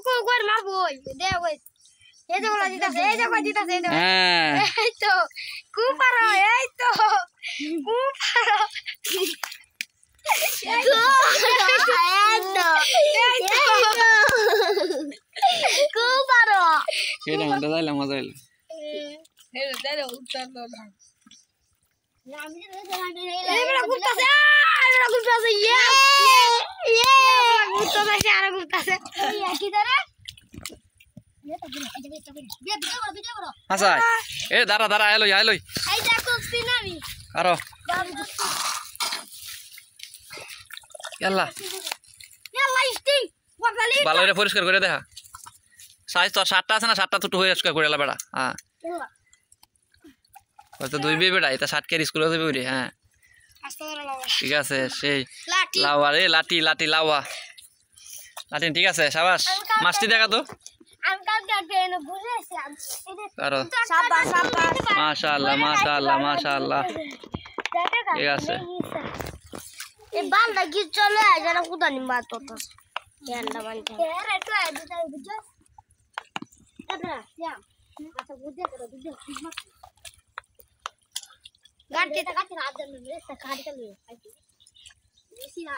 কই মারবো দে ওই এই যে বলা দিতাছে এই যে কই দিতাছে হ্যাঁ এই তো খুব পারো এই তো খুব পারো খুব পারো কেডা মজা হইলো মজা হইলো এই দে উত্তর দাও এবারে ঘুরতাছে এবারে ঘুরতাছে ইয়ে ঘুরতাছে আর ঘুরতাছে কি ধরে আচ্ছা এ দাঁড়া দাঁড়া আইলো আইলো এই দেখো সিনারি আরো ইয়াল্লা ইয়াল্লা স্টিং ওয়াকালি ভালো করে পরিষ্কার করে দেখা সাইজ তো 7টা আছে না 7টা ছোট হয়ে পরিষ্কার করে এলা বেড়া হ্যাঁ হয়তো দুই বে বেড়া এটা 60 কে স্কুলে যাবে ওরে হ্যাঁ আস্তে করে লাও ঠিক আছে সেই লাঠি লাওয়া রে লাঠি লাঠি লাওয়া লাঠি ঠিক আছে শাবাশ মাছটি দেখা তো আমি কালকে এনে বুঝেছি আরো শাবাশ শাবাশ মাশাআল্লাহ মাশাআল্লাহ মাশাআল্লাহ ঠিক আছে এই বালটা কি চলে যেন কুদা নিবা তো ইয়ান্ডা বানতে এর একটু দিতে বুঝছ তারপরে যা আচ্ছা বুঝে করে বুঝে গাড়ি তে কাটি রাত দেন রে তা গাড়ি তে লই আইছি বেশি না